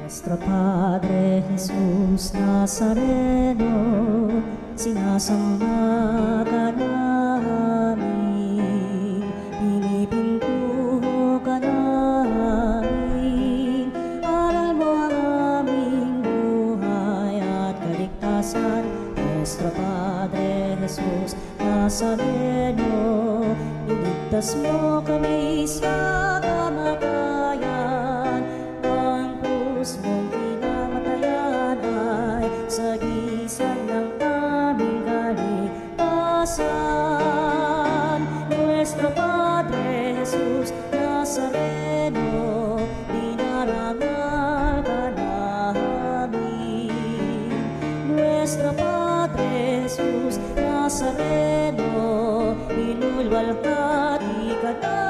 Nuestro Padre Jesus Nazareno, sinasamba ka namin, pinipintuho ka namin, aral mo ang aming buhay at kaligtasan. Nuestro Padre Jesus Nazareno, iligtas mo kami sa kamatayan. Ang krus mong pinamatayan ay sagisag ng aming kaligtasan. Nuestro Padre Jesus Nazareno, dinarangal ka namin. Nuestro Padre Jesus Nazareno, inulwalhati ka namin.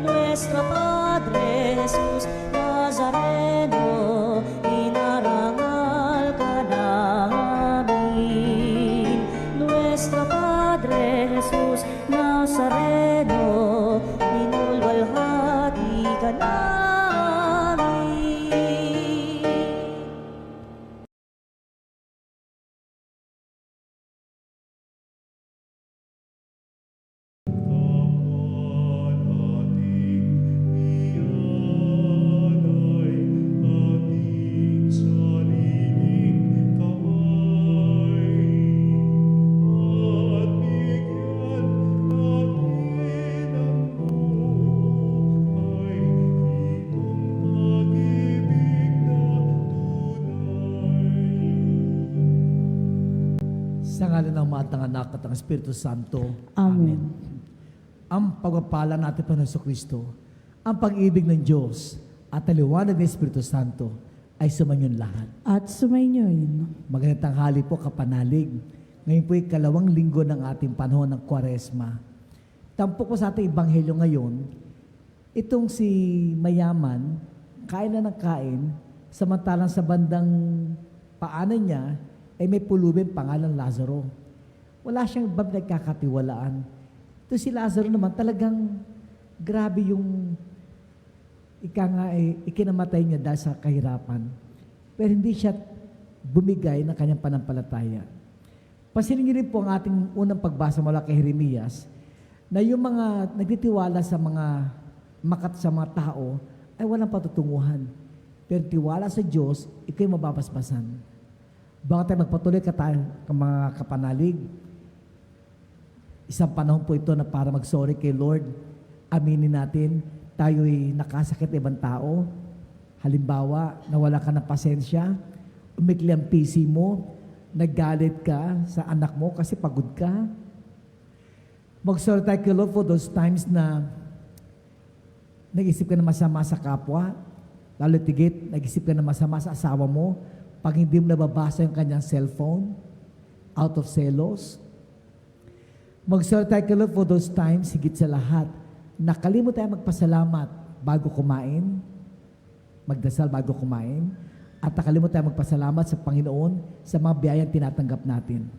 Nuestro Padre Jesus Nazareno, inarangal ka namin. Nuestro Padre Jesus Nazareno, inulwalhati ka namin. Sa ngalan ng Ama at ng Anak at ng Espiritu Santo. Amen. Ang pagpapala natin pa ng Kristo, ang pag-ibig ng Diyos at ang liwanag ng Espiritu Santo ay sumanyon lahat. At sumainyoin. Magandang tanghali po, kapanalig. Ngayon po ay 2 linggo ng ating panahon ng Kwaresma. Tampok po sa ating Ebanghelyo ngayon, itong si mayaman, kain na ng kain, samantalang sa bandang paanan niya, ay may pulubing pangalan Lazaro. Wala siyang nagkakatiwalaan. Ito si Lazaro naman talagang grabe yung ikinamatay niya dahil sa kahirapan. Pero hindi siya bumigay ng kanyang panampalataya. Pansinin niyo rin po ang ating unang pagbasa mula kay Jeremias na yung mga nagtitiwala sa mga mga tao ay walang patutunguhan. Pero tiwala sa Diyos, ikaw'y mababasbasan. Bago tayo magpatuloy mga kapanalig, isang panahon po ito na para mag-sorry kay Lord. Aminin natin, tayo'y nakasakit na ibang tao. Halimbawa, nawala ka ng pasensya, umikli ang PC mo, naggalit ka sa anak mo kasi pagod ka. Mag-sorry tayo kay Lord for those times na nag-isip ka na masama sa kapwa, lalo tigit, nag-isip ka na masama sa asawa mo, pag hindi mo nababasa yung kanyang cellphone, out of selos. Mag-sorry tayo kay Lord for those times, higit sa lahat, nakalimut tayo magpasalamat bago kumain, magdasal bago kumain, at nakalimut tayo magpasalamat sa Panginoon sa mga biyayang tinatanggap natin.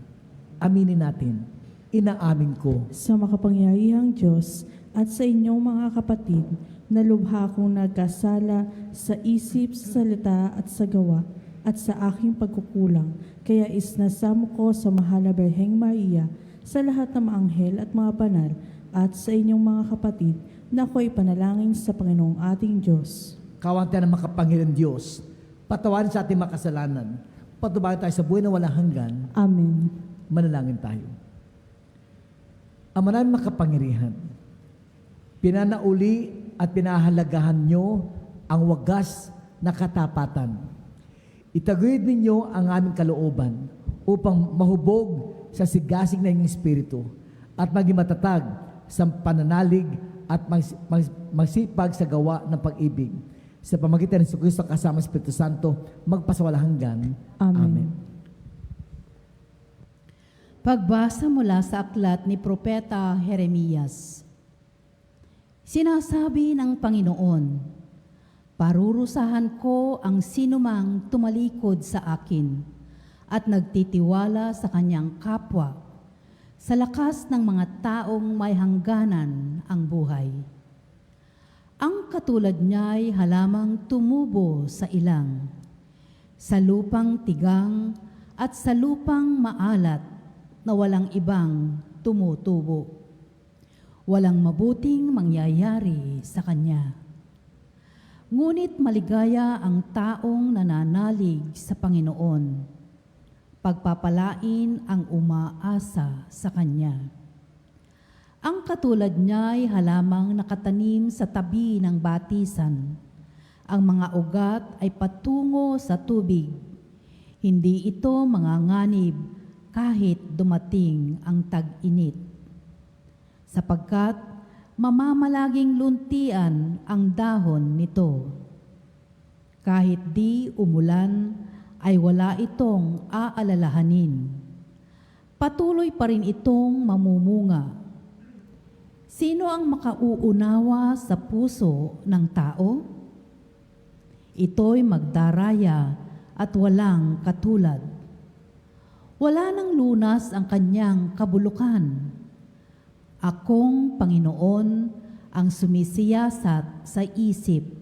Aminin natin, inaamin ko Sa makapangyarihang Diyos at sa inyong mga kapatid, na lubha kong nagkasala sa isip, sa salita at sa gawa, at sa aking pagkukulang, kaya isnasamo ko sa mahal na Birheng Maria, sa lahat ng mga anghel at mga banal, at sa inyong mga kapatid, na ako'y panalangin sa Panginoong ating Diyos. kawan tayo ng makapangyarihan Diyos, patawarin sa ating makasalanan, patubayan tayo sa buhay na walang hanggan. Amen. Manalangin tayo. Ama namin makapangyarihan, pinanauli at pinahalagahan nyo ang wagas na katapatan. Itaguyod ninyo ang aming kalooban upang mahubog sa sigasig na inyong espiritu at maging matatag sa pananalig at magsipag sa gawa ng pag-ibig. Sa pamagitan ng Kristo kasama ng Espiritu Santo, magpasawalang hanggan. Amen. Pagbasa mula sa aklat ni Propeta Jeremias. Sinasabi ng Panginoon, parurusahan ko ang sinumang tumalikod sa akin at nagtitiwala sa kanyang kapwa, sa lakas ng mga taong may hangganan ang buhay. Ang katulad niya'y halamang tumubo sa ilang, sa lupang tigang at sa lupang maalat na walang ibang tumutubo. Walang mabuting mangyayari sa kanya. Ngunit maligaya ang taong nananalig sa Panginoon. Pagpapalain ang umaasa sa kanya. Ang katulad niya'y halamang nakatanim sa tabi ng batisan. Ang mga ugat ay patungo sa tubig. Hindi ito manganganib kahit dumating ang tag-init. Sapagkat mamamalaging luntian ang dahon nito. Kahit di umulan, ay wala itong aalalahanin. Patuloy pa rin itong mamumunga. Sino ang makauunawa sa puso ng tao? Ito'y magdaraya at walang katulad. Wala nang lunas ang kanyang kabulukan. Akong Panginoon ang sumisiyasat sa isip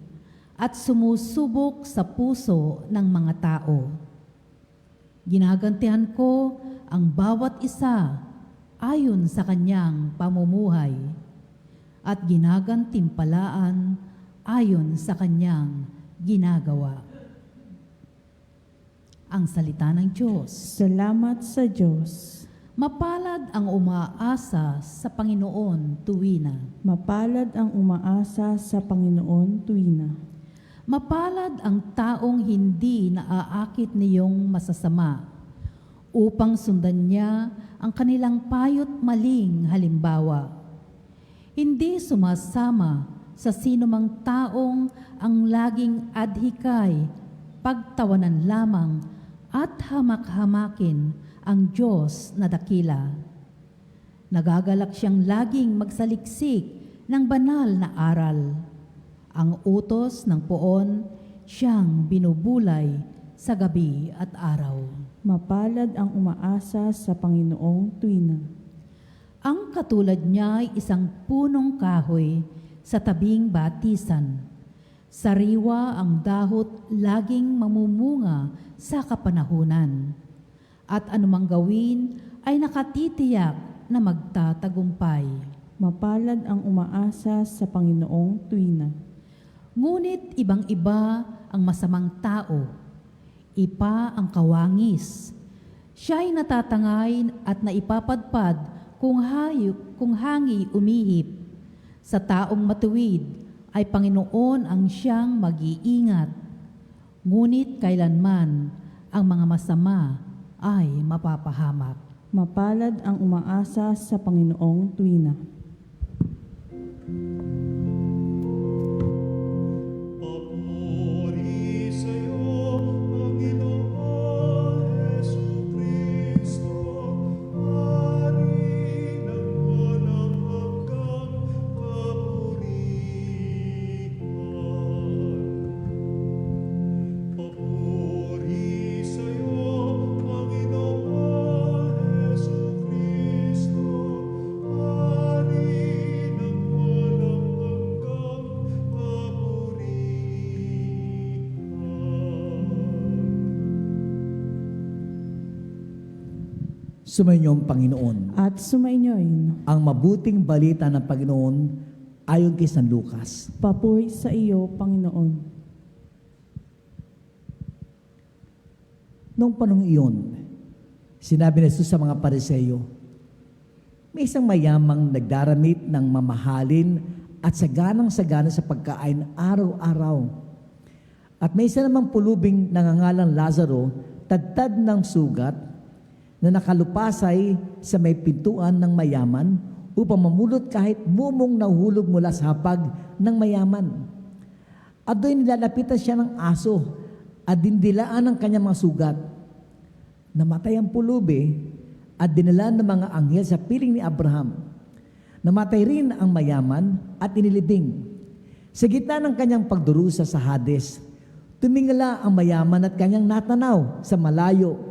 at sumusubok sa puso ng mga tao. Ginagantihan ko ang bawat isa ayon sa kanyang pamumuhay at ginagantimpalaan ayon sa kanyang ginagawa. Ang salita ng Diyos. Salamat sa Diyos. Mapalad ang umaasa sa Panginoon tuwina. Mapalad ang umaasa sa Panginoon tuwina. Mapalad ang taong hindi naaakit niyong masasama upang sundan niya ang kanilang payo't maling halimbawa. Hindi sumasama sa sinumang taong ang laging adhikay, pagtawanan lamang at hamak-hamakin ang Diyos na dakila. Nagagalak siyang laging magsaliksik ng banal na aral. Ang utos ng poon siyang binubulay sa gabi at araw. Mapalad ang umaasa sa Panginoong tuwina. Ang katulad niya ay isang punong kahoy sa tabing batisan. Sariwa ang dahot laging mamumunga sa kapanahunan. At anumang gawin ay nakatitiyak na magtatagumpay. Mapalad ang umaasa sa Panginoong tuwina. Ngunit ibang-iba ang masamang tao. Ipa ang kawangis. Siya'y natatangay at naipapadpad kung hangi umihip. Sa taong matuwid ay Panginoon ang siyang mag-iingat. Ngunit kailanman ang mga masama ay mapapahamak. Mapalad ang umaasa sa Panginoong tuwina. Papuri sa'yo, Panginoon Jesucristo, Hari ng walang hanggang kapurihan. Papuri sa'yo, Panginoon Jesucristo, Hari ng walang hanggang kapurihan. Sumainyo ang Panginoon. At sumainyoin, Ang mabuting balita ng Panginoon ayon kay San Lucas. papuri sa iyo, Panginoon. Noong panahon iyon, sinabi ni Jesus sa mga Pariseyo, may isang mayamang nagdaramit ng mamahalin at saganang-sagana sa pagkain araw-araw. At may isa namang pulubing nangangalang Lazaro, tadtad ng sugat, na nakalupasay sa may pintuan ng mayaman upang mamulot kahit mumong nahulog mula sa hapag ng mayaman. At doon nilalapitan siya ng aso at dindilaan ang kanyang mga sugat. Namatay ang pulubi at dinala ng mga anghel sa piling ni Abraham. Namatay rin ang mayaman at inilibing. Sa gitna ng kanyang pagdurusa sa Hades, tumingala ang mayaman at kanyang natanaw sa malayo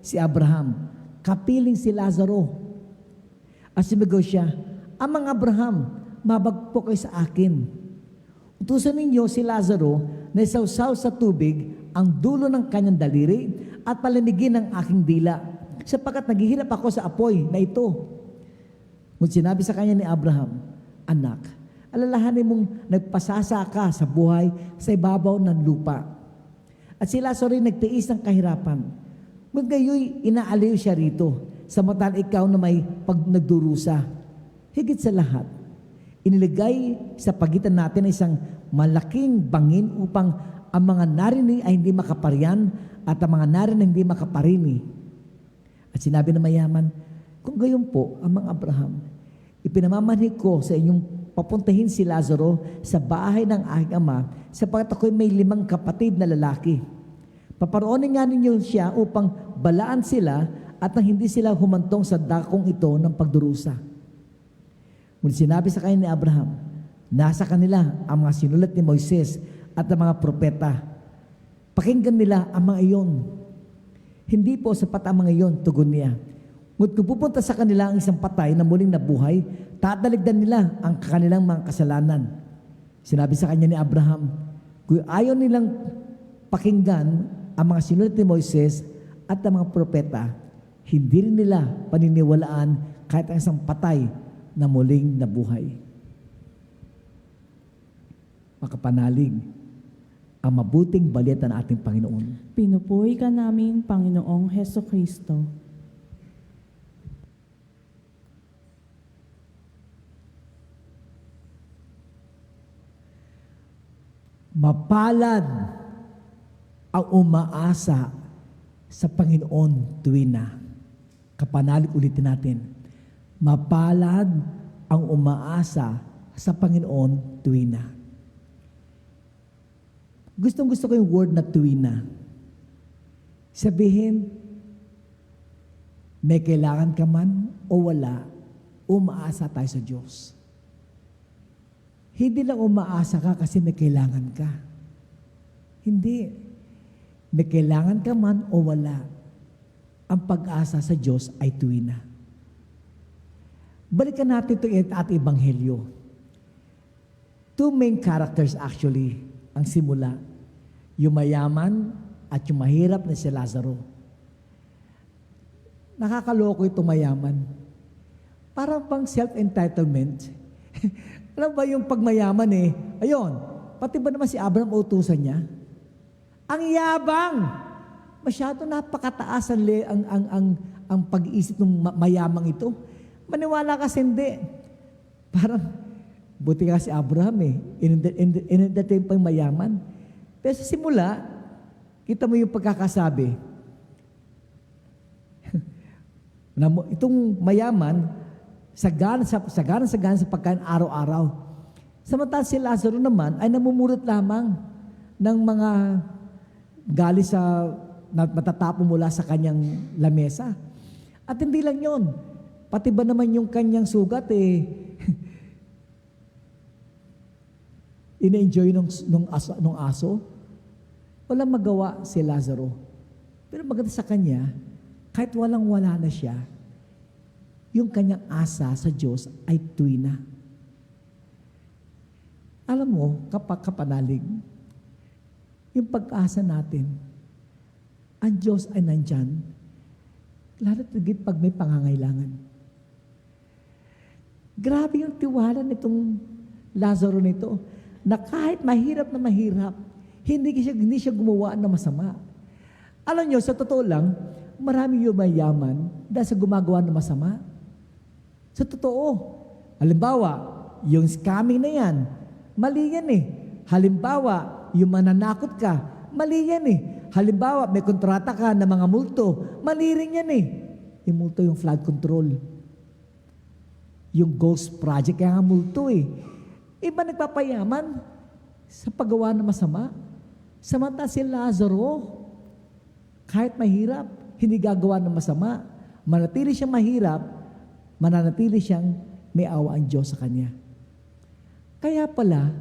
si Abraham, kapiling si Lazaro. At sumigaw siya, Amang Abraham, mabagpo kayo sa akin. Utusan ninyo si Lazaro na isawsaw sa tubig ang dulo ng kanyang daliri at palamigin ang aking dila, sapagkat naghihirap ako sa apoy na ito. Ngunit sinabi sa kanya ni Abraham, Anak, alalahanin mong nagpasasa ka sa buhay sa ibabaw ng lupa. At si Lazaro rin nagtiis ng kahirapan. Ngunit ngayon inaaliw siya rito, samantalang ikaw na may nagdurusa. Higit sa lahat, iniligay sa pagitan natin ang isang malaking bangin upang ang mga narinig ay hindi makaparian at ang mga narinig ay hindi makaparini. At sinabi ng mayaman, kung gayon po, Amang Abraham, ipinamamanhik ko sa inyong papuntahin si Lazaro sa bahay ng aking ama, sapagkat ako'y may 5 kapatid na lalaki. Paparoonin nga ninyo siya upang balaan sila at nang hindi sila humantong sa dakong ito ng pagdurusa. Ngunit sinabi sa kanya ni Abraham, nasa kanila ang mga sinulat ni Moises at ang mga propeta. Pakinggan nila ang mga iyon. Hindi po sapat ang mga iyon, tugon niya. Ngunit kung pupunta sa kanila ang isang patay na muling nabuhay, tataligdan nila ang kanilang mga kasalanan. Sinabi sa kanya ni Abraham, kung ayaw nilang pakinggan ang mga sinulat ni Moises at ang mga propeta, hindi rin nila paniniwalaan kahit ang isang patay na muling nabuhay. Makapanalig ang mabuting balita ng ating Panginoon. Pinupuri ka namin, Panginoong Heso Kristo. Mapalad ang umaasa sa Panginoon tuwin na. Kapanalig ulitin natin. Mapalad ang umaasa sa Panginoon tuwin na. Gustong-gusto ko yung word na tuwin na. Sabihin, may kailangan ka man o wala, umaasa tayo sa Diyos. Hindi lang umaasa ka kasi may kailangan ka. Hindi. May kailangan ka man o wala, ang pag-asa sa Diyos ay tuwin na. Balikan natin ito at Ebanghelyo. 2 main characters actually ang simula. Yung mayaman at yung mahirap na si Lazaro. Nakakaloko itong mayaman. Parang pang self-entitlement. Alam ba yung pagmayaman ayun, pati ba naman si Abraham utusan niya? Ang yabang! Masyado napakataas ang pag-iisip ng mayamang ito. Maniwala kasi hindi. Parang, buti nga si Abraham in-entertain pa yung mayaman. Pero sa simula, kita mo yung pagkakasabi. Itong mayaman, sagana sa pagkain araw-araw. Samantala si Lazaro naman ay namumurot lamang ng mga gali sa matatapon mula sa kanyang lamesa. At hindi lang yon, pati ba naman yung kanyang sugat ina-enjoy nung aso. Walang magawa si Lazaro. Pero maganda sa kanya, kahit walang-wala na siya, yung kanyang asa sa Diyos ay tuwin na. Alam mo, kapag kapanalig, yung pag-asa natin, ang Diyos ay nandyan, lalo tigit pag may pangangailangan. Grabe yung tiwala nitong Lazaro nito, na kahit mahirap na mahirap, hindi siya gumawa ng masama. Alam nyo, sa totoo lang, marami yung mayaman dahil sa gumagawa ng masama. Sa totoo. Halimbawa, yung scamming na yan, mali yan Halimbawa, yung mananakot ka, mali yan Halimbawa, may kontrata ka na mga multo, mali rin yan Yung multo, yung flood control. Yung ghost project, kaya nga multo Iba nagpapayaman sa paggawa ng masama. Samantala si Lazaro, kahit mahirap, hindi gagawa ng masama. Manatili siyang mahirap, mananatili siyang may awa ang Diyos sa kanya. Kaya pala,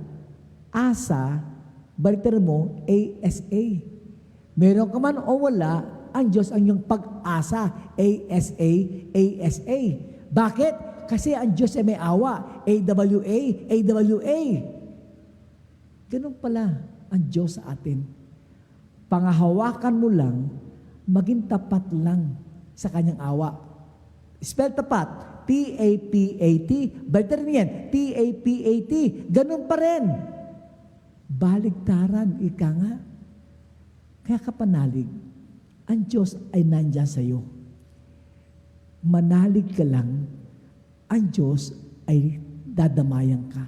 asa, baliktad mo, ASA. Meron ka man o wala, ang Diyos ang iyong pag-asa. ASA, ASA. Bakit? Kasi ang Diyos ay may awa. AWA, AWA. Ganun pala ang Diyos sa atin. Pangahawakan mo lang, maging tapat lang sa kanyang awa. Spell tapat, T-A-P-A-T. Baliktad rin yan, T-A-P-A-T. Ganun pa rin. Baligtaran, ika nga. Kaya kapanalig, ang Diyos ay nandyan sa iyo. Manalig ka lang, ang Diyos ay dadamayan ka.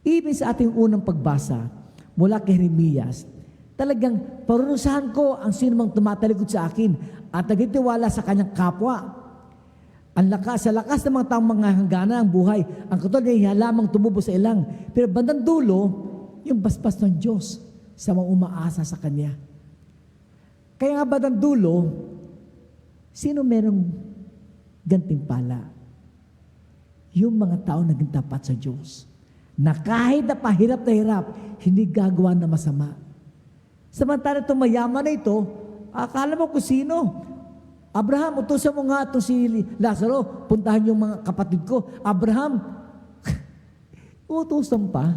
Even sa ating unang pagbasa, mula kay Jeremias, talagang parurusahan ko ang sinumang tumatalikod sa akin at nagtitiwala sa kanyang kapwa. Ang lakas, sa lakas ng mga taong mga hanggana ang buhay, ang katulad niya lamang tumubo sa ilang. Pero bandang dulo, yung basbas ng Diyos sa mga umaasa sa Kanya. Kaya nga bandang dulo, sino merong gantimpala? Yung mga tao naging tapat sa Diyos. Na kahit na pahirap na hirap, hindi gagawa na masama. Samantala itong mayaman na ito, akala mo kung sino? Abraham, utusan mo nga itong si Lazaro, puntahan yung mga kapatid ko. Abraham, utusan pa.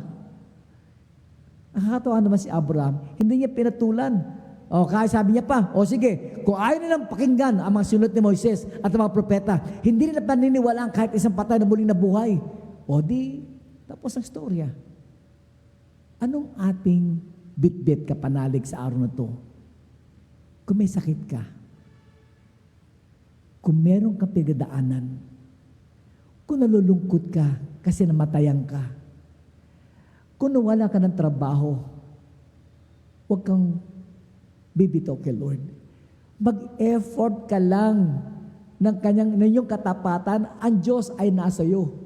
Nakakatawa naman si Abraham, hindi niya pinatulan. O kaya sabi niya pa, o sige, kung ayaw nilang pakinggan ang mga sinulat ni Moises at ang mga propeta, hindi nila paniniwalaan kahit isang patay na muling nabuhay. O di, tapos ang storya. Anong ating bit-bit kapanalig sa araw na to? Kung may sakit ka, kung meron kang pinagdaanan, kung nalulungkot ka kasi namatayan ka, kung nawala ka ng trabaho, huwag kang bibitaw kay Lord. Mag-effort ka lang ng iyong katapatan, ang Diyos ay nasa iyo.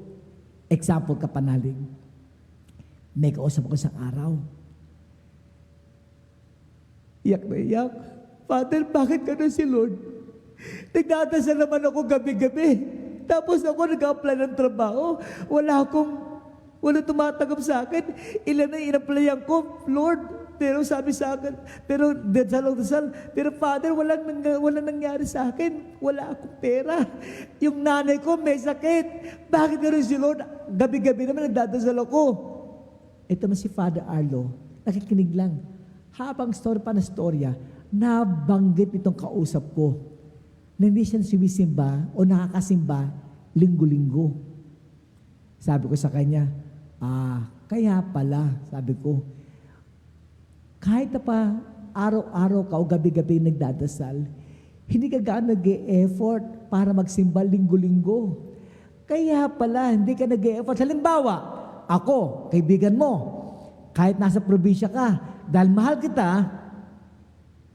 Example, kapanalig. May kausap ko isang araw. Iyak na iyak. Father, bakit gano'n si Lord? Nagdadasal naman ako gabi-gabi. Tapos ako nag-apply ng trabaho. Wala tumatanggap sa akin. Ilan na in-applyan ko, Lord. Pero sabi sa akin, pero dasal. Pero Father, wala nangyari sa akin. Wala akong pera. Yung nanay ko may sakit. Bakit gano'n si Lord? Gabi-gabi naman nagdadasal ako. Ito man si Father Arlo, nakikinig lang. Habang story pa na storya, nabanggit itong kausap ko na hindi siya sumisimba o nakakasimba linggo-linggo. Sabi ko sa kanya, kaya pala, sabi ko, kahit na pa araw-araw ka o gabi-gabi nagdadasal, hindi ka gaano nag-e-effort para magsimba linggo-linggo. Kaya pala, hindi ka nag-e-effort. Halimbawa, ako, kaibigan mo, kahit nasa probinsya ka, dahil mahal kita,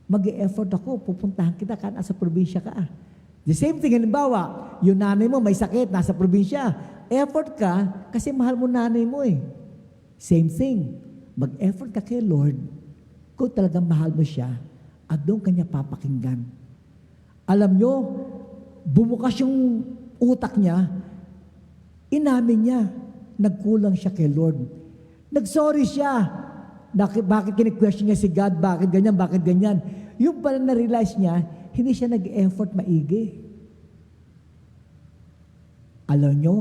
mag-e-effort ako, pupuntahan kita kahit nasa probinsya ka. The same thing, halimbawa, yung nanay mo may sakit, nasa probinsya, effort ka kasi mahal mo nanay mo eh. Same thing, mag-effort ka kay Lord kung talagang mahal mo siya at doon kanya papakinggan. Alam nyo, bumukas yung utak niya, inamin niya, nagkulang siya kay Lord. Nagsorry siya. Bakit kini-question niya si God? Bakit ganyan? Yung pala na-realize niya, hindi siya nag-effort maigi. Alam nyo,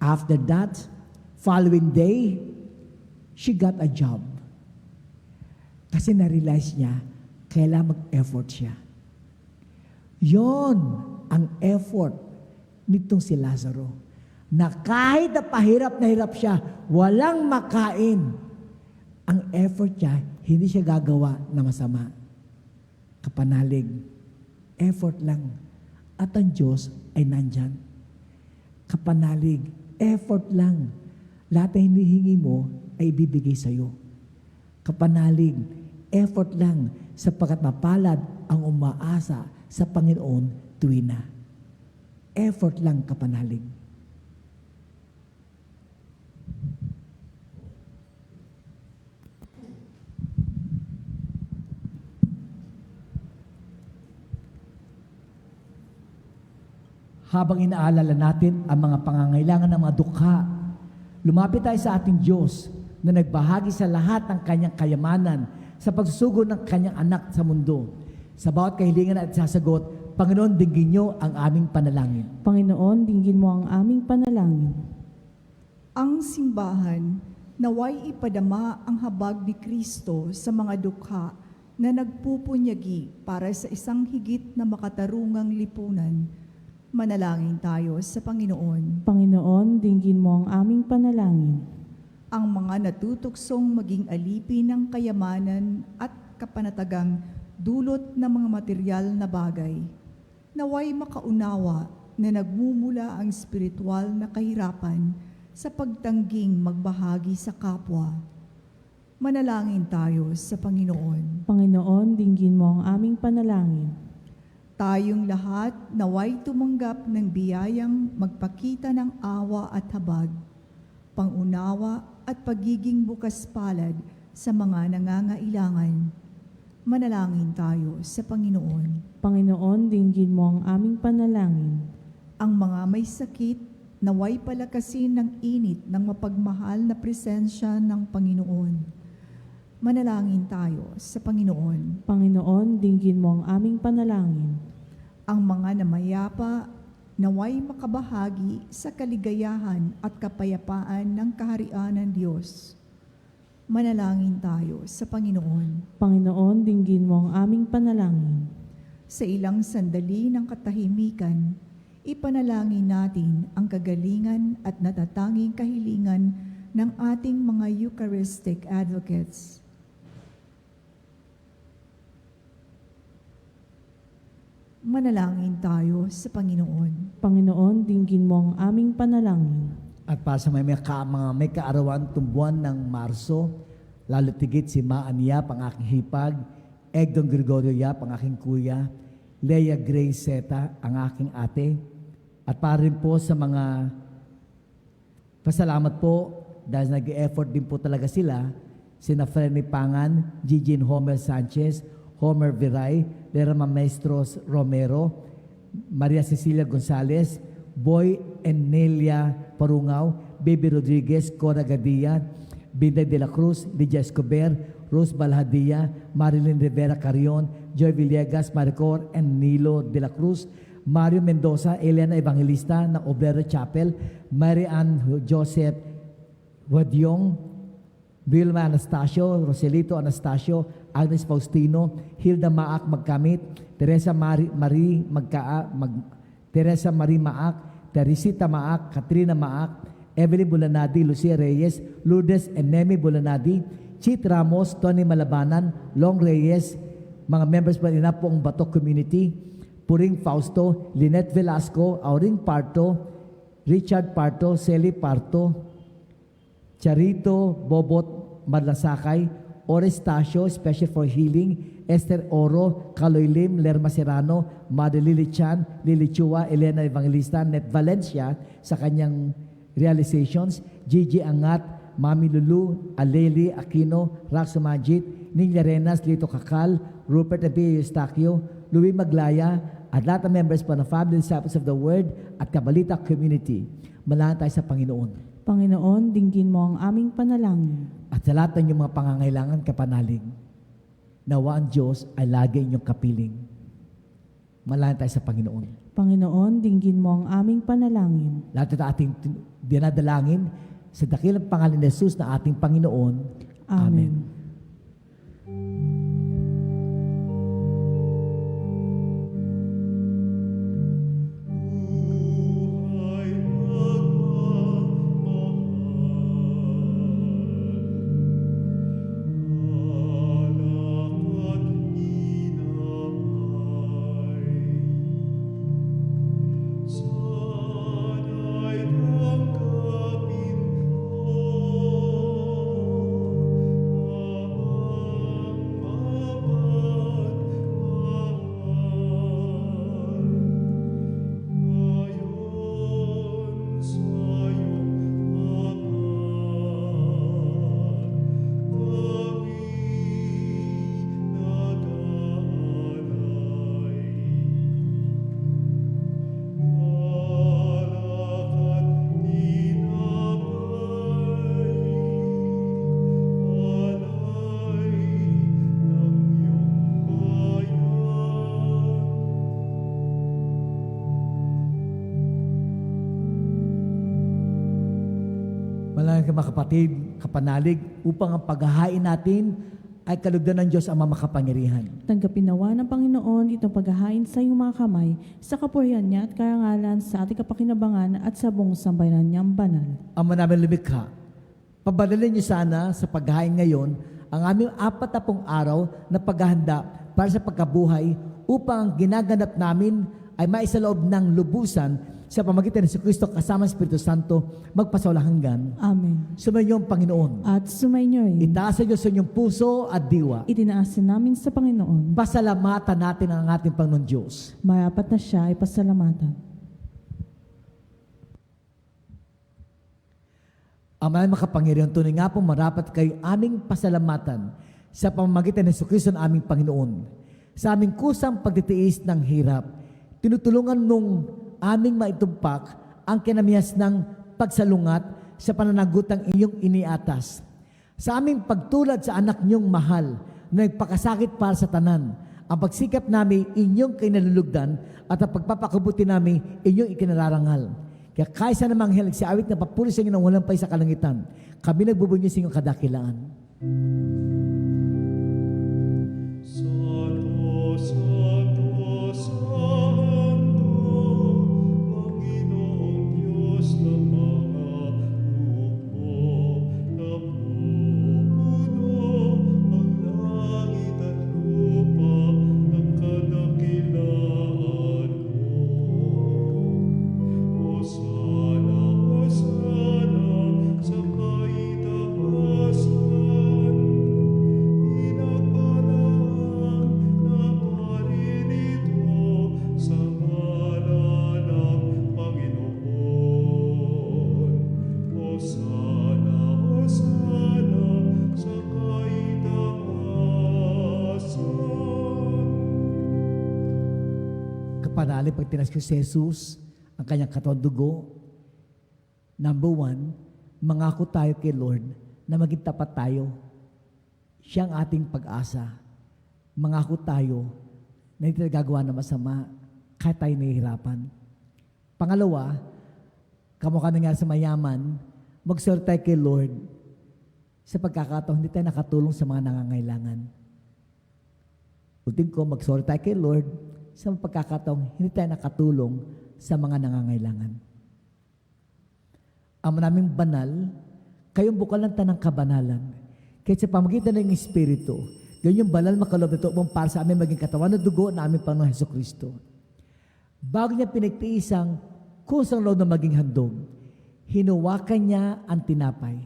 after that, following day, she got a job. Kasi na-realize niya, kailangan mag-effort siya. Yon ang effort nitong si Lazaro. Na kahit na pahirap na hirap siya, walang makain. Ang effort niya, hindi siya gagawa na masama. Kapanalig, effort lang. At ang Diyos ay nandyan. Kapanalig, effort lang. Lahat na hinihingi mo ay ibibigay sa iyo. Kapanalig, effort lang sapagkat mapalad ang umaasa sa Panginoon tuwin na. Effort lang, kapanalig. Habang inaalala natin ang mga pangangailangan ng mga dukha, lumapit tayo sa ating Diyos na nagbahagi sa lahat ng kanyang kayamanan sa pagsusugo ng kanyang anak sa mundo. Sa bawat kahilingan at sasagot, Panginoon, dinggin niyo ang aming panalangin. Panginoon, dinggin mo ang aming panalangin. Ang simbahan Naway ipadama ang habag ni Kristo sa mga dukha na nagpupunyagi para sa isang higit na makatarungang lipunan. Manalangin tayo sa Panginoon. Panginoon, dinggin mo ang aming panalangin. Ang mga natutuksong maging alipin ng kayamanan at kapanatagang dulot ng mga material na bagay. Naway makaunawa na nagmumula ang spiritual na kahirapan sa pagtangging magbahagi sa kapwa. Manalangin tayo sa Panginoon. Panginoon, dinggin mo ang aming panalangin. Tayong lahat naway tumanggap ng biyayang magpakita ng awa at habag, pangunawa at pagiging bukas palad sa mga nangangailangan. Manalangin tayo sa Panginoon. Panginoon, dinggin mo ang aming panalangin. Ang mga may sakit, naway palakasin ng init ng mapagmahal na presensya ng Panginoon. Manalangin tayo sa Panginoon. Panginoon, dinggin mo ang aming panalangin. Ang mga namayapa, naway makabahagi sa kaligayahan at kapayapaan ng kaharian ng Diyos. Manalangin tayo sa Panginoon. Panginoon, dinggin mo ang aming panalangin. Sa ilang sandali ng katahimikan, ipanalangin natin ang kagalingan at natatanging kahilingan ng ating mga Eucharistic advocates. Manalangin tayo sa Panginoon. Panginoon, dinggin mo ang aming panalangin. At para sa mga may kaarawan tumbuan ng Marso, lalo tigit si Maan Yap, ang aking hipag, Egdon Gregorio Yap, ang aking kuya, Leia Grace Zeta, ang aking ate, at para rin po sa mga pasalamat po dahil nag-effort din po talaga sila, sina Frenny Pangan, Gigin Homer Sanchez, Homer Viray, Lerma Maestros Romero, Maria Cecilia Gonzalez, Boy and Nelia Parungaw, Baby Rodriguez, Cora Gadia, Binday de la Cruz, Lydia Escobar, Rose Balhadia, Marilyn Rivera Carrion, Joy Villegas, Maricor, and Nilo de la Cruz, Mario Mendoza, Eliana Evangelista ng Obrero Chapel, Mary Ann Joseph Wadyong, Vilma Anastasio, Roselito Anastasio, Agnes Faustino, Hilda Maak Magkamit, Teresa Marie Teresa Marie Maak, Teresita Maak, Katrina Maak, Evelyn Bulanadi, Lucia Reyes, Lourdes and Nemi Bulanadi, Chit Ramos, Tony Malabanan, Long Reyes, mga members pa rin na po ang Batok Community, Puring Fausto, Lynette Velasco, Auring Parto, Richard Parto, Celi Parto, Charito Bobot Madlasakay, Ores Tasio, Special for Healing, Esther Oro, Kaloy Lim, Lerma Serrano, Mother Lily Chan, Lily Chua, Elena Evangelista, Net Valencia sa kanyang realizations, Gigi Angat, Mami Lulu, Aleli Aquino, Raxo Majid, Ninya Renas, Lito Kakal, Rupert Abio Eustaquio, Louis Maglaya, at lahat ng members po ng Family Disciples of the Word at Kabalita Community. Malangin tayo sa Panginoon. Panginoon, dinggin mo ang aming panalangin. At sa lahat ng inyong mga pangangailangan kapanalig, nawa ang Diyos ay lagi inyong kapiling. Malangin tayo sa Panginoon. Panginoon, dinggin mo ang aming panalangin. Lahat ito ating dinadalangin sa dakilang pangalan ni Jesus na ating Panginoon. Amen. Buhay magmamahal, alak at hinamay, sana'y tanggapin ko ayon sa iyong apat, Malangin ka mga kapatid, kapanalig upang ang paghahain natin ay kalugdan ng Diyos ang makapangyarihan. Tanggapin nawa ng Panginoon itong paghahain sa iyong mga kamay sa kapurihan niya at karangalan sa ating kapakinabangan at sa buong sambayanan niyang banal. Ama namin lumikha, pabadalin niyo sana sa paghahain ngayon ang aming 40 araw na paghahanda para sa pagkabuhay upang ang ginaganap namin ay maisaloob ng lubusan sa pamagitan ng Kristo kasama ng Espiritu Santo magpasawalang hanggan. Amen. Sumayin niyo ang Panginoon. At sumainyo rin. Itaas sa Diyos sa inyong puso at diwa. Itinaasin namin sa Panginoon. Pasalamatan natin ang ating Panginoon Diyos. Marapat na siya ay pasalamatan. Ama ay makapangyarihan, tunay nga po marapat kayo aming pasalamatan sa pamamagitan ng Kristo na aming Panginoon. Sa aming kusang pagtitiis ng hirap, tinutulungan nung aming maitumpak ang kinamihas ng pagsalungat sa pananagutang inyong iniatas. Sa aming pagtulad sa anak niyong mahal na nagpakasakit para sa tanan, ang pagsikap namin inyong kinalulugdan at ang pagpapakabuti namin inyong ikinararangal. Kaya kaysa namang helag si awit na papuri sa inyo ng walang pay sa kalangitan, kami nagbubunyo sa inyong kadakilaan. Santo, Santo, Santo, Panginoong Diyos ng mga hukbo, napupuno ang langit at lupa ng kadakilaan mo. Hosana, Hosana, sa kaitaasan. Pinagpalaan na parinito sa ngalan ng Panginoon. Hosana, Hosana, sa kaitaasan. Kapanalig pag tinas ko si Jesus, ang kanyang katawan dugo. Number 1, mangako tayo kay Lord na maging tapat tayo. Siya ang ating pag-asa. Mangako tayo na hindi tayo gagawa ng masama kahit tayo nahihirapan. Pangalawa, kamukha nangyari sa mayaman, mag-sorry tayo kay Lord sa pagkakataon hindi tayo nakatulong sa mga nangangailangan. Ulitin ko, mag-sorry tayo kay Lord sa pagkakataon hindi tayo nakatulong sa mga nangangailangan. Ama naming banal, kayong bukal ng tanang kabanalan. Kahit sa pamagitan ng Espiritu, ganyan yung banal makalob na ito upang para sa amin maging katawan na dugo na aming Panginoon Hesukristo. Bago niya pinagtiisang kusang loob na maging handog, hinuwakan niya ang tinapay,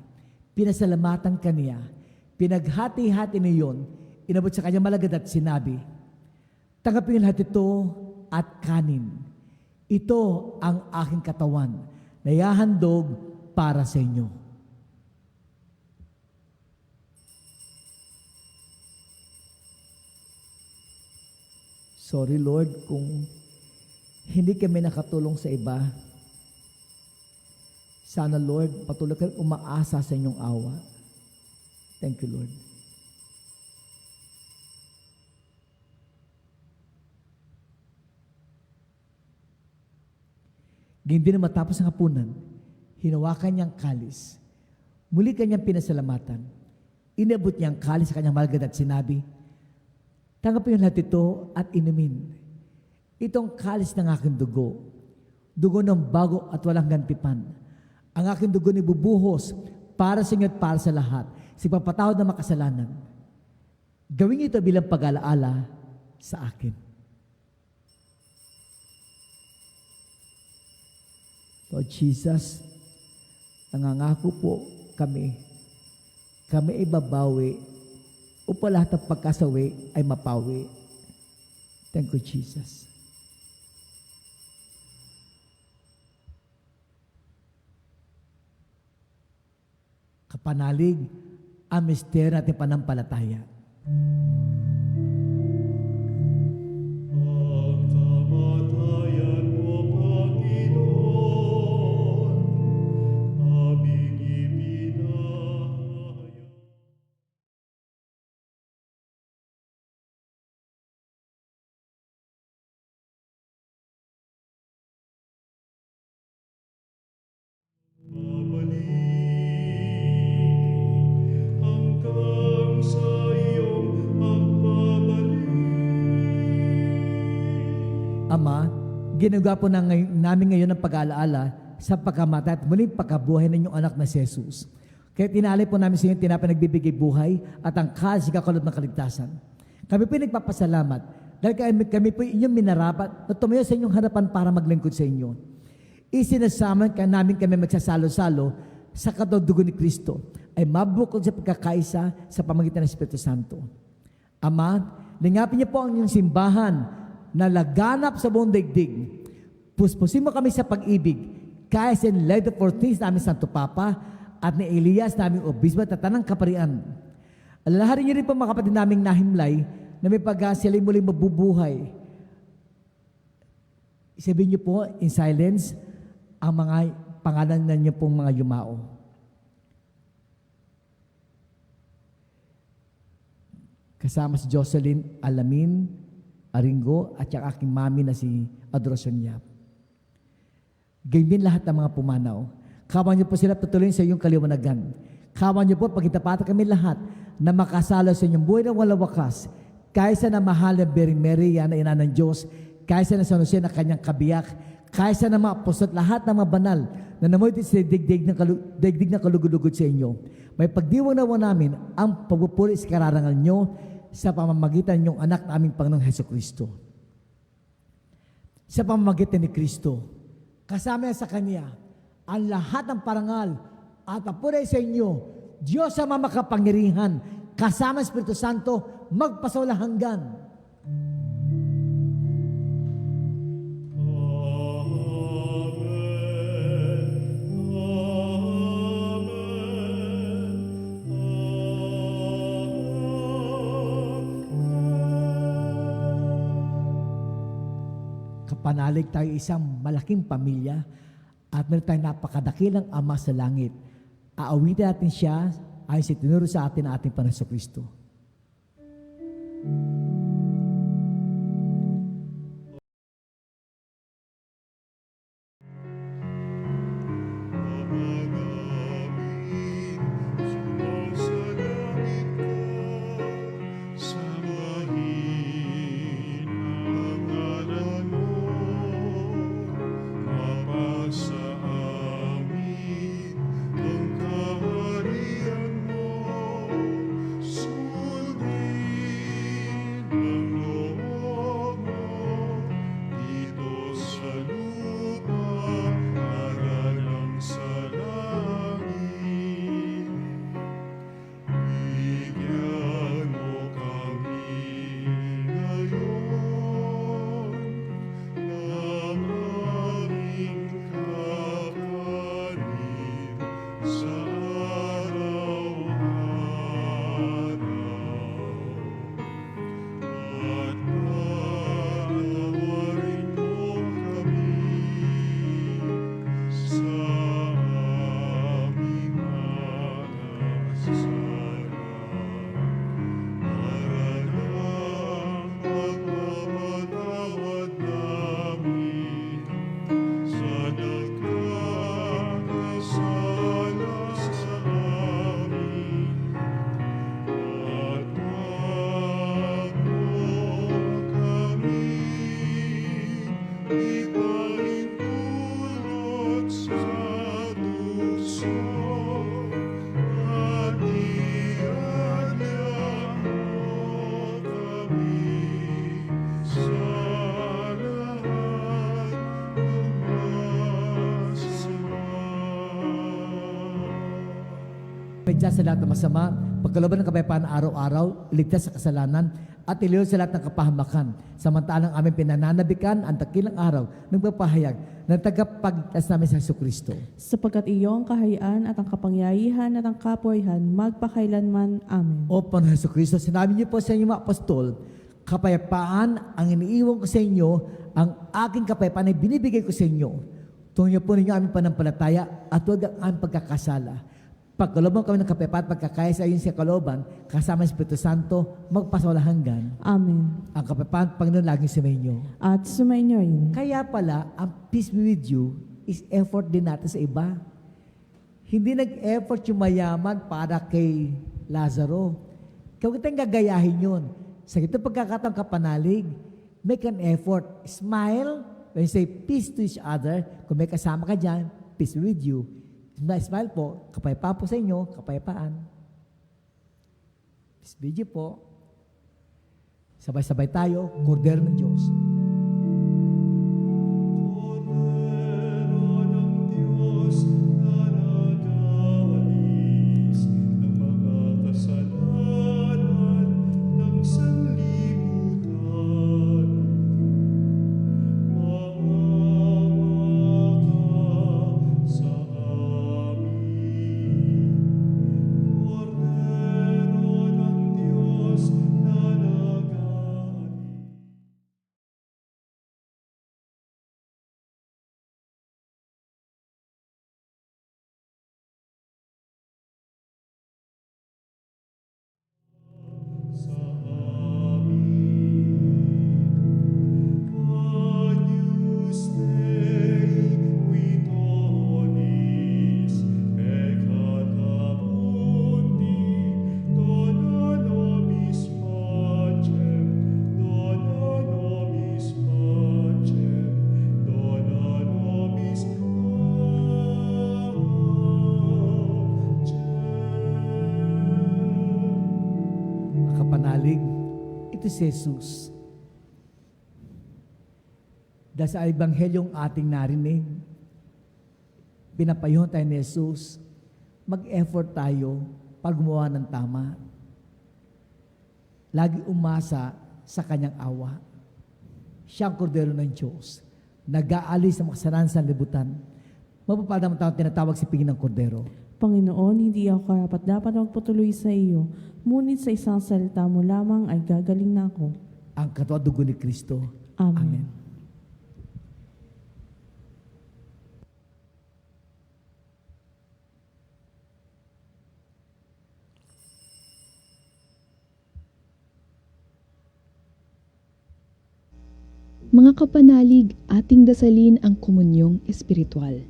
pinasalamatan kaniya, pinaghati-hati niyon, inabot sa kanyang malagad at sinabi, tanggapin lahat ito at kanin. Ito ang aking katawan na ihahandog para sa inyo. Sorry Lord kung hindi kami nakatulong sa iba. Sana Lord, patuloy kami umaasa sa inyong awa. Thank you Lord. Hindi na matapos ang hapunan, hinawakan niyang kalis. Muli kanyang pinasalamatan. Inabot niyang kalis sa kanyang malagad at sinabi, tanggapin niyo lahat ito at inumin. Itong kalis ng aking dugo, dugo ng bago at walang gantipan. Ang aking dugo ni bubuhos para sa inyo at para sa lahat, sa ipapatawad ng makasalanan. Gawin ito bilang pag-alaala sa akin. Lord Jesus, nangangako po kami ay babawi upang lahat ng pagkasawi ay mapawi. Thank you, Jesus. Kapanalig ang misteryo natin panampalataya. Ang kamatayan mo, Panginoon, aming ipinahayag. Babalik ginagawa po namin ngayon ng pag-aalaala sa pagkamatay at muling pagkabuhay ng inyong anak na si Jesus. Kaya tinalay po namin sa inyo, tinapay nagbibigay buhay at ang kalas kakalot ng kaligtasan. Kami po nagpapasalamat dahil kami po inyong minarapat na tumayo sa inyong harapan para maglingkod sa inyo. Isinasama namin kami magsasalo-salo sa katudugo ni Kristo ay mabukod sa pagkakaisa sa pamagitan ng Espiritu Santo. Ama, lingapin niyo po ang inyong simbahan na laganap sa buong daigdig. Puspusin mo kami sa pag-ibig, kaya sa light of all things namin Santo Papa at ni Elias naming obispo at tanang kaparian. Alalahanin niyo rin po mga kapatid naming nahimlay na may pag-asilay muling mabubuhay. Sabihin niyo po in silence ang mga pangalan na niyo pong mga yumao. Kasama si Jocelyn Alamin Aringo at yung aking mami na si Adoracion Yap. Ganyan din lahat ng mga pumanaw. Kawan niyo po sila patuloy sa iyong kaliwanagan. Kawan niyo po pagkitapatan kami lahat na makasalo sa inyong buhay ng walang wakas kaysa na mahal na Birheng Maria na ina ng Diyos, kaysa na San Jose na kanyang kabiyak, kaysa na mga apostol at lahat ng mga banal na namoy sa digdig na kalugulugod sa inyo. May pagdiwang nawa namin ang pagpupuri sa kararangal nyo sa pamamagitan ng anak na aming Panginoong Hesus Kristo. Sa pamamagitan ni Kristo, kasama sa Kanya, ang lahat ng parangal at papuri sa inyo, Diyos ang makapangyarihan, kasama ang Espiritu Santo, magpasawalang hanggan. Kapanalig tayo isang malaking pamilya at meron tayong napakadakilang Ama sa langit. Aawitin natin siya ayon sa tinuro sa atin ng ating Panginoon Kristo. Medya sa lahat ng masama, pagkalooban ng kapayapaan araw-araw, iligtas sa kasalanan, at iliyon sa lahat ng kapahamakan. Samantalang aming pinananabikan ang takilang araw, nagpapahayag ng tagapagligtas namin sa Jesucristo. Sapagkat iyong kahayaan at ang kapangyarihan at ang kapuyahan magpakailanman. Amen. O Panginoon Jesucristo, sinabi niyo po sa inyong mga apostol, kapayapaan ang iniiwan ko sa inyo, ang aking kapayapaan ay binibigay ko sa inyo. Tungo po ninyo aming panampalataya at huwag ang aming pagkakasala. Pagkalooban kami ng kapayapaan at pagkakaya sa iyon sa kalooban, kasama ng Espiritu Santo, magpasawalang hanggan. Amen. Ang kapayapaan, Panginoon, laging sumainyo. At sumainyo rin. Kaya pala, ang peace be with you is effort din natin sa iba. Hindi nag-effort yung mayaman para kay Lazaro. Kaya kitang gagayahin yun. Sa ito pagkakataong kapanalig, make an effort. Smile When you say peace to each other, kung may kasama ka dyan, peace be with you. Smile po, kapayapaan po sa inyo, kapayapaan. Peace be with you po. Sabay-sabay tayo, kordero ng Diyos. Kordero ng Diyos na nag-aalis ng mga kasalanan ng sanlibutan. Maawa ka sa amin. Kordero ng Diyos na nag-aalis. Sa amin. Agnus Dei, qui tonis, peccata mundi, dona nobis pacem, dona nobis pacem, dona nobis pacem. Kapanalig, ito si Jesus. Dahil sa Ebanghelyong ating narinig, pinapayuhan tayo ni Jesus, mag-effort tayo para gumawa ng tama. Lagi umasa sa kanyang awa. Siya ang kordero ng Diyos, nag-aalis sa makasalanan sa libutan. Mapapalad naman tayo tinatawag si Pingin ng Kordero. Panginoon, hindi ako karapat-dapat magpatuloy sa iyo, ngunit sa isang salita mo lamang ay gagaling na ako. Ang katawan at dugo ni Kristo. Amen. Amen. Mga kapanalig, ating dasalin ang komunyong espiritual.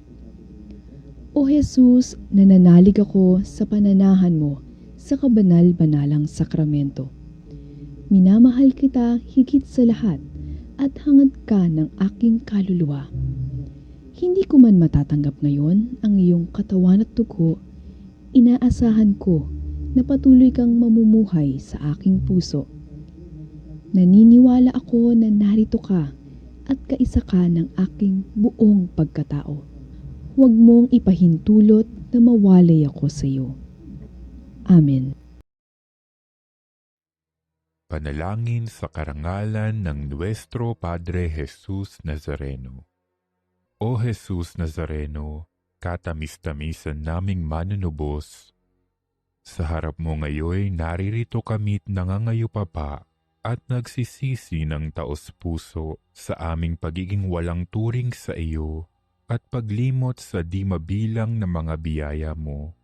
O Jesus, nananalig ako sa pananahan mo sa kabanal-banalang sakramento. Minamahal kita higit sa lahat at hangad ka ng aking kaluluwa. Hindi ko man matatanggap ngayon ang iyong katawan at dugo, inaasahan ko na patuloy kang mamumuhay sa aking puso. Naniniwala ako na narito ka at kaisa ka ng aking buong pagkatao. Huwag mong ipahintulot na mawalay ako sa iyo. Amen. Panalangin sa karangalan ng Nuestro Padre Jesus Nazareno. O Jesus Nazareno, katamis-tamisan naming manunubos, sa harap mo ngayon naririto kami't nangangayupapa at nagsisisi ng taos-puso sa aming pagiging walang turing sa iyo at paglimot sa di mabilang na mga biyaya mo,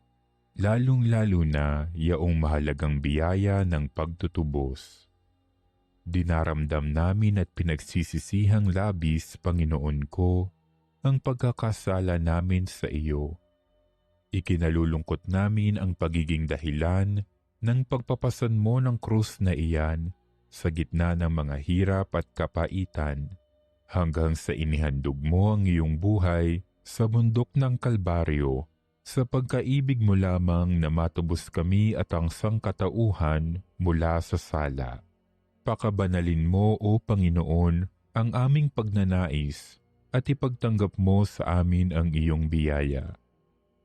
lalong-lalo na yaong mahalagang biyaya ng pagtutubos. Dinaramdam namin at pinagsisisihang labis, Panginoon ko, ang pagkakasala namin sa iyo. Ikinalulungkot namin ang pagiging dahilan ng pagpapasan mo ng krus na iyan sa gitna ng mga hirap at kapaitan, hanggang sa inihandog mo ang iyong buhay sa bundok ng Kalbaryo, sa pagkaibig mo lamang na matubos kami at ang sangkatauhan mula sa sala. Pakabanalin mo, O Panginoon, ang aming pagnanais at ipagtanggap mo sa amin ang iyong biyaya.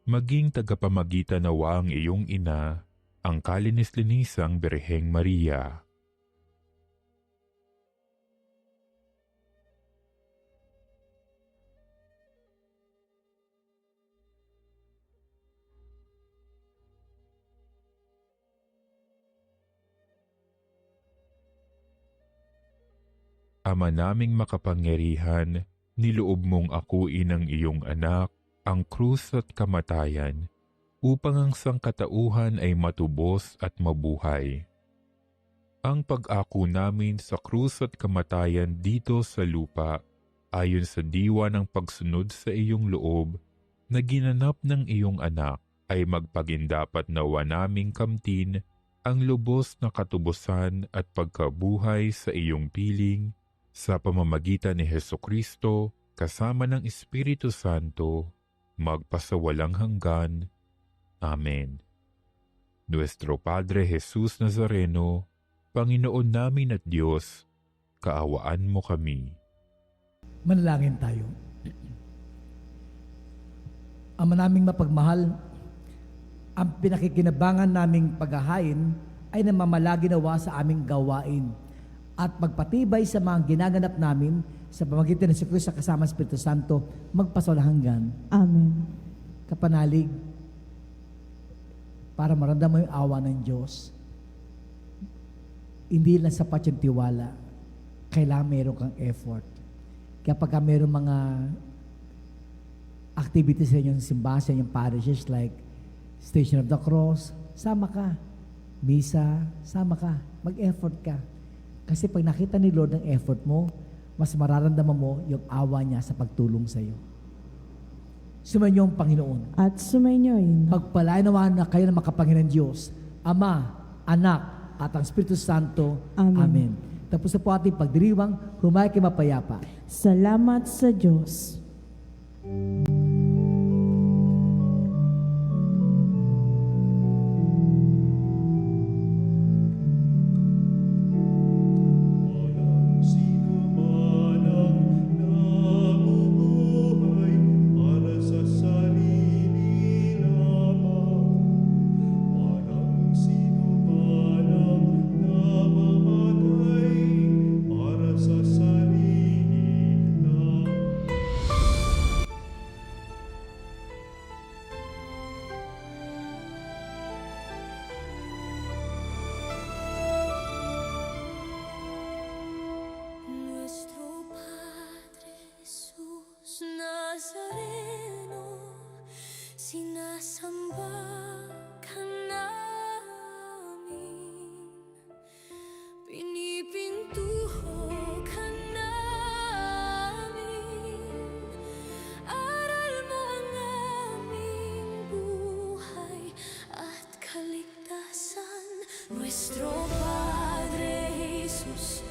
Maging tagapamagitan nawa ang iyong ina, ang kalinis-linisang Birheng Maria. Ama naming makapangyarihan, niloob mong akuin ang iyong anak, ang krus at kamatayan, upang ang sangkatauhan ay matubos at mabuhay. Ang pag-ako namin sa krus at kamatayan dito sa lupa, ayon sa diwa ng pagsunod sa iyong loob, na ginanap ng iyong anak, ay magpagindapat nawa naming kamtin ang lubos na katubusan at pagkabuhay sa iyong piling, sa pamamagitan ni Hesukristo, kasama ng Espiritu Santo, magpasawalang hanggan. Amen. Nuestro Padre Jesus Nazareno, Panginoon namin at Diyos, kaawaan mo kami. Manalangin tayo. Ama naming mapagmahal, ang pinakikinabangan naming paghahain ay namamalagi nawa sa aming gawain at magpatibay sa mga ginaganap namin sa pamamagitan ng si Kristo kasama ng Espiritu Santo, magpasawalang Amen. kapanalig para maramdaman mo yung awa ng Diyos. Hindi lang sapat yung tiwala, kailangan meron kang effort. Kaya pagka meron mga activities sa inyong simbahan, sa inyong parishes like Station of the Cross, sama ka. Misa, sama ka. Mag-effort ka. Kasi pag nakita ni Lord ang effort mo, mas mararamdaman mo yung awa niya sa pagtulong sa iyo. Sumainyo ang Panginoon. At sumainyo'y Pagpalain naman na kayo ng makapangyarihan Diyos, Ama, Anak, at ang Espiritu Santo. Amen. Amen. Tapos na po ating pagdiriwang, humay kayo mapayapa. salamat sa Diyos. Walang sino man ang nabubuhay para sa sarili lamang. Walang sino man ang namamatay para sa sarili lamang. Nuestro Padre Jesús Nazareno, sinasamba ka namin, pinipintuho ka namin, aral mo ang aming buhay at kaligtasan. Nuestro Padre Jesus